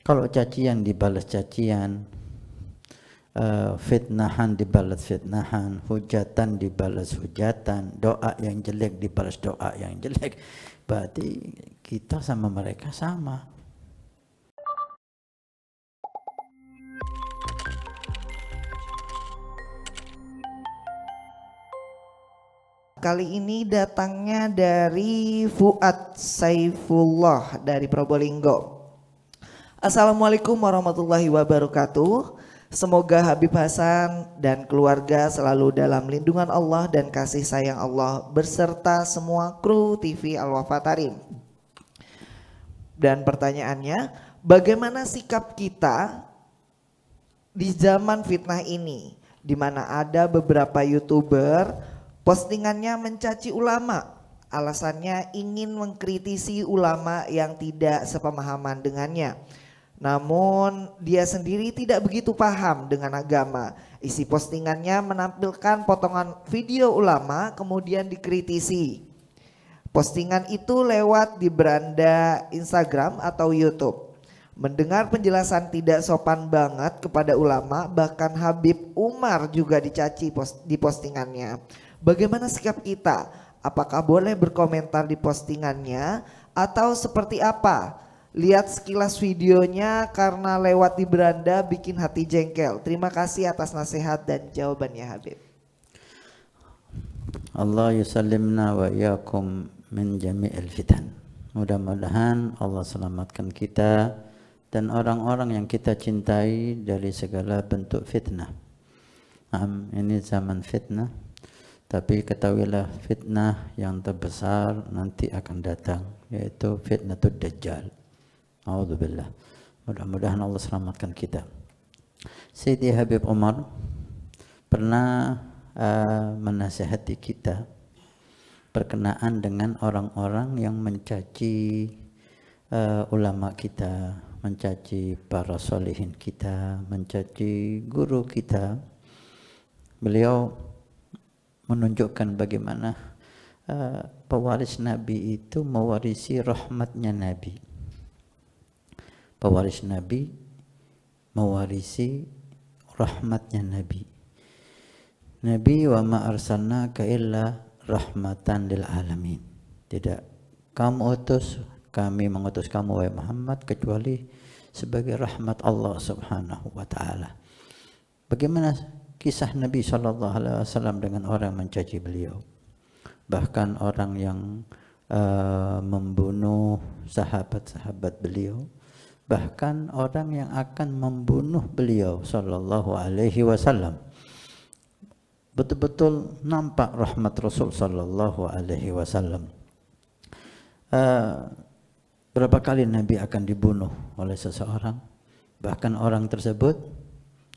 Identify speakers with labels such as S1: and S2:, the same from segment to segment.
S1: Kalau cacian dibalas cacian, fitnahan dibalas fitnahan, hujatan dibalas hujatan, doa yang jelek dibalas doa yang jelek, berarti kita sama mereka sama.
S2: Kali ini datangnya dari Fuad Saifullah dari Probolinggo. Assalamualaikum warahmatullahi wabarakatuh. Semoga Habib Hasan dan keluarga selalu dalam lindungan Allah dan kasih sayang Allah beserta semua kru TV Al-Wafatarim. Dan pertanyaannya, bagaimana sikap kita di zaman fitnah ini, di mana ada beberapa YouTuber postingannya mencaci ulama, alasannya ingin mengkritisi ulama yang tidak sepemahaman dengannya. Namun dia sendiri tidak begitu paham dengan agama. Isi postingannya menampilkan potongan video ulama kemudian dikritisi. Postingan itu lewat di beranda Instagram atau YouTube. Mendengar penjelasan tidak sopan banget kepada ulama, bahkan Habib Umar juga dicaci di postingannya. Bagaimana sikap kita? Apakah boleh berkomentar di postingannya atau seperti apa? Lihat sekilas videonya karena lewat di beranda bikin hati jengkel. Terima kasih atas nasihat dan jawabannya Habib.
S1: Allah yusallimna wa iyyakum min jami'il fitan. Mudah-mudahan Allah selamatkan kita dan orang-orang yang kita cintai dari segala bentuk fitnah. Ini zaman fitnah, tapi ketahuilah fitnah yang terbesar nanti akan datang, yaitu fitnatul Dajjal. A'udzubillah. Mudah-mudahan Allah selamatkan kita. Sayyidi Habib Umar pernah menasihati kita berkenaan dengan orang-orang yang mencaci ulama kita, mencaci para solihin kita, mencaci guru kita. Beliau menunjukkan bagaimana pewaris Nabi itu mewarisi rahmatnya Nabi. Pewaris Nabi mewarisi rahmatnya Nabi. Nabi wa ma arsalnaka illa rahmatan lil alamin. Tidak kami mengutus kamu wahai Muhammad kecuali sebagai rahmat Allah Subhanahu wa taala. Bagaimana kisah Nabi sallallahu alaihi wasallam dengan orang yang mencaci beliau? Bahkan orang yang membunuh sahabat-sahabat beliau, bahkan orang yang akan membunuh beliau sallallahu alaihi wasallam. Betul-betul nampak rahmat Rasul sallallahu alaihi wasallam. Berapa kali Nabi akan dibunuh oleh seseorang, bahkan orang tersebut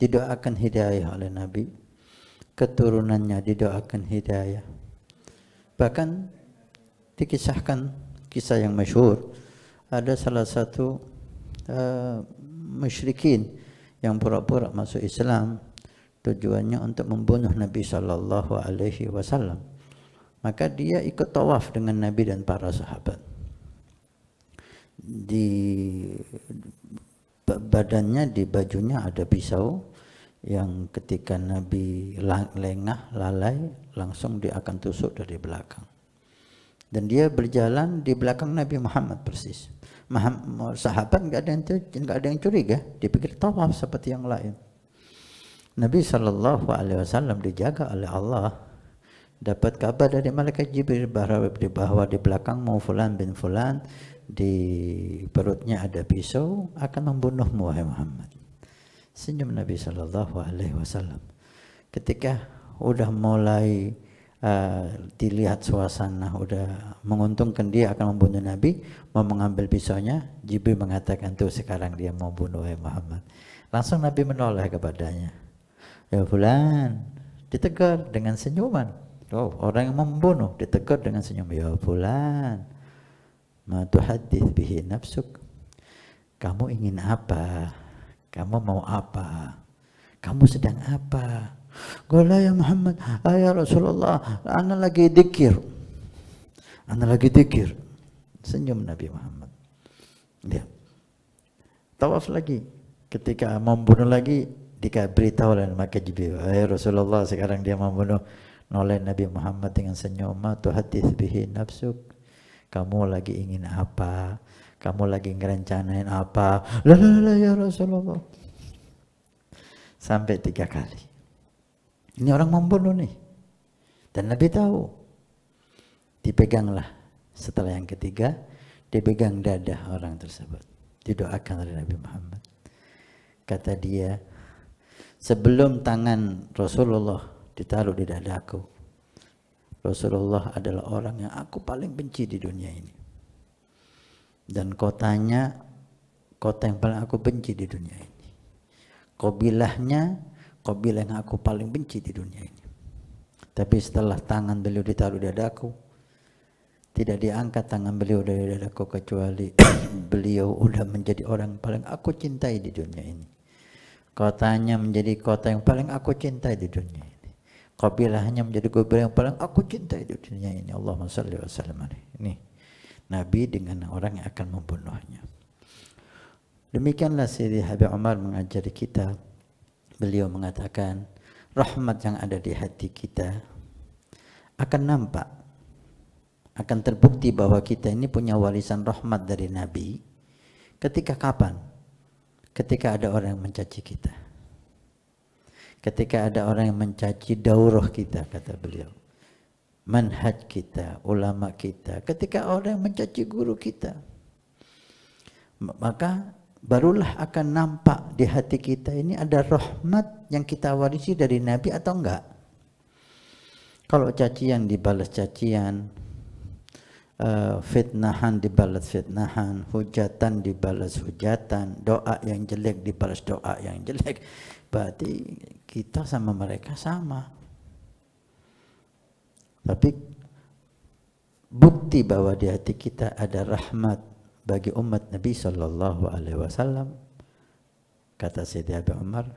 S1: didoakan hidayah oleh Nabi, keturunannya didoakan hidayah. Bahkan dikisahkan kisah yang masyhur, ada salah satu musyrikin yang pura-pura masuk Islam, tujuannya untuk membunuh Nabi sallallahu alaihi wasallam. Maka dia ikut tawaf dengan Nabi dan para sahabat. Di badannya, di bajunya ada pisau yang ketika Nabi lengah, lalai, langsung dia akan tusuk dari belakang. Dan dia berjalan di belakang Nabi Muhammad persis. Sahabat nggak ada yang curiga, dipikir tawaf seperti yang lain. Nabi sallallahu alaihi wasallam dijaga oleh Allah. Dapat kabar dari malaikat Jibril bahwa di belakangmu fulan bin fulan, di perutnya ada pisau, akan membunuhmu wahai Muhammad. Senyum Nabi sallallahu alaihi wasallam. Ketika udah mulai dilihat suasana udah menguntungkan dia akan membunuh Nabi, mau mengambil pisaunya, Jibril mengatakan tuh sekarang dia mau bunuh wahai Muhammad. Langsung Nabi menoleh kepadanya. Ya fulan, ditegur dengan senyuman. Oh, orang yang membunuh ditegur dengan senyum. Ya fulan, ma tuhaddits bihi nafsuk. Kamu ingin apa? Kamu mau apa? Kamu sedang apa? Qala ya Muhammad, ya Rasulullah, ana lagi dzikir. Ana lagi dzikir. Senyum Nabi Muhammad. Ya. tawaf lagi. Ketika membunuh lagi, beritahu oleh maka Jibril, Rasulullah sekarang dia membunuh noleh Nabi Muhammad dengan senyum. Ma tuhadits bihi nafsuk. Kamu lagi ingin apa? Kamu lagi ngerencanain apa? La ya Rasulullah. Sampai 3 kali. Ini orang membunuh nih. Dan Nabi tahu. Dipeganglah. Setelah yang ketiga, dipegang dada orang tersebut. Didoakan oleh Nabi Muhammad. Kata dia, sebelum tangan Rasulullah ditaruh di dadaku, Rasulullah adalah orang yang aku paling benci di dunia ini. Dan kotanya, kota yang paling aku benci di dunia ini. Qabilahnya, qabilah yang aku paling benci di dunia ini. Tapi setelah tangan beliau ditaruh di dadaku, tidak diangkat tangan beliau dari dadaku kecuali beliau udah menjadi orang paling aku cintai di dunia ini. Kotanya menjadi kota yang paling aku cintai di dunia ini. Qabilahnya menjadi qabilah yang paling aku cintai di dunia ini. Allahumma shalli wa sallim alaihi. Ini Nabi dengan orang yang akan membunuhnya. Demikianlah Sayyidi Habib Umar mengajari kita. Beliau mengatakan, rahmat yang ada di hati kita akan nampak, akan terbukti bahwa kita ini punya warisan rahmat dari Nabi. Ketika kapan? Ketika ada orang yang mencaci kita. Ketika ada orang yang mencaci daurah kita, kata beliau. Manhaj kita, ulama kita. Ketika orang yang mencaci guru kita. Maka barulah akan nampak di hati kita ini ada rahmat yang kita warisi dari Nabi atau enggak. Kalau cacian dibalas cacian, fitnahan dibalas fitnahan, hujatan dibalas hujatan, doa yang jelek dibalas doa yang jelek, berarti kita sama mereka sama. Tapi bukti bahwa di hati kita ada rahmat bagi umat Nabi Sallallahu Alaihi Wasallam, kata Sayyidi Abi Umar,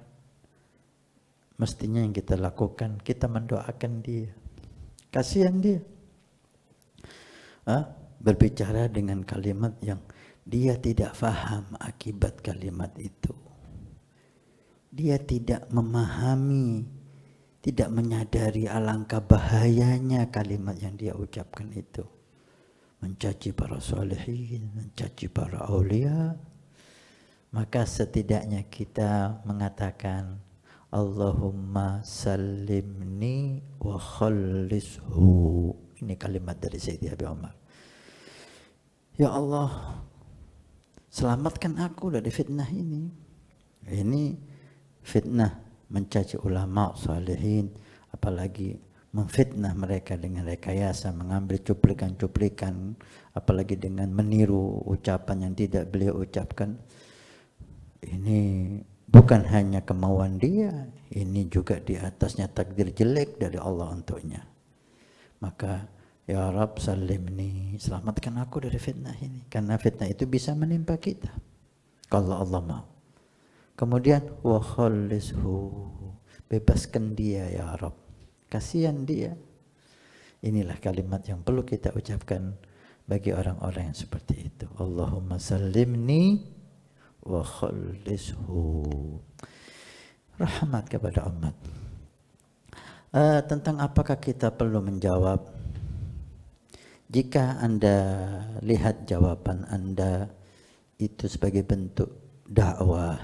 S1: mestinya yang kita lakukan, kita mendoakan dia, kasihan dia. Berbicara dengan kalimat yang dia tidak faham akibat kalimat itu. Dia tidak memahami, tidak menyadari alangkah bahayanya kalimat yang dia ucapkan itu. Mencaci para salihin, mencaci para aulia. Maka setidaknya kita mengatakan, Allahumma sallimni wa khallishu. Ini kalimat dari Sayyidi Abi Umar. Ya Allah, selamatkan aku dari fitnah ini. Ini fitnah mencaci ulama salihin, apalagi memfitnah mereka dengan rekayasa, mengambil cuplikan-cuplikan, apalagi dengan meniru ucapan yang tidak beliau ucapkan. Ini bukan hanya kemauan dia, ini juga di atasnya takdir jelek dari Allah untuknya. Maka ya Rabb salimni, selamatkan aku dari fitnah ini, karena fitnah itu bisa menimpa kita kalau Allah mau. Kemudian wa khallishu, bebaskan dia ya Rabb, kasihan dia. Inilah kalimat yang perlu kita ucapkan bagi orang-orang yang seperti itu. Allahumma salimni wa khallishu. Rahmat kepada umat. Tentang apakah kita perlu menjawab? Jika Anda lihat jawaban Anda itu sebagai bentuk dakwah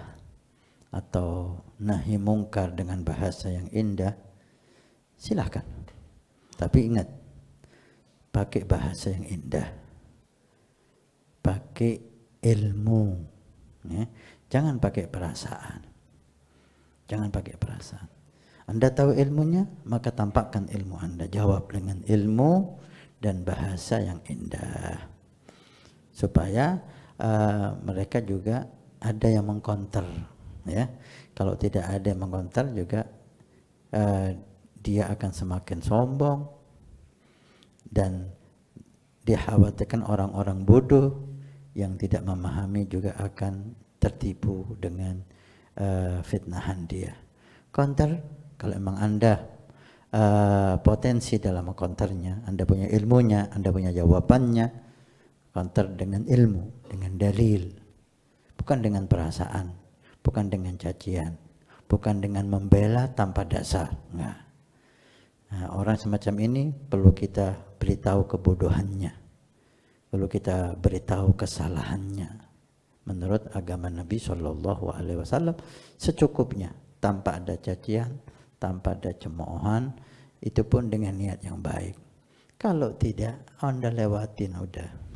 S1: atau nahi mungkar dengan bahasa yang indah, silahkan. Tapi ingat, pakai bahasa yang indah, pakai ilmu, ya. Jangan pakai perasaan. Jangan pakai perasaan. Anda tahu ilmunya, maka tampakkan ilmu Anda. Jawab dengan ilmu dan bahasa yang indah. Supaya mereka juga ada yang mengkonter. Ya. Kalau tidak ada yang mengkonter juga, dia akan semakin sombong. Dan dikhawatirkan orang-orang bodoh yang tidak memahami juga akan tertipu dengan fitnahan dia. Counter, kalau memang Anda potensi dalam counternya, Anda punya ilmunya, Anda punya jawabannya, counter dengan ilmu, dengan dalil. bukan dengan perasaan, bukan dengan cacian, bukan dengan membela tanpa dasar. Nah, orang semacam ini perlu kita beritahu kebodohannya, perlu kita beritahu kesalahannya. Menurut agama Nabi Shallallahu Alaihi Wasallam secukupnya, tanpa ada cacian, tanpa ada cemoohan, itu pun dengan niat yang baik. Kalau tidak, Anda lewatin udah.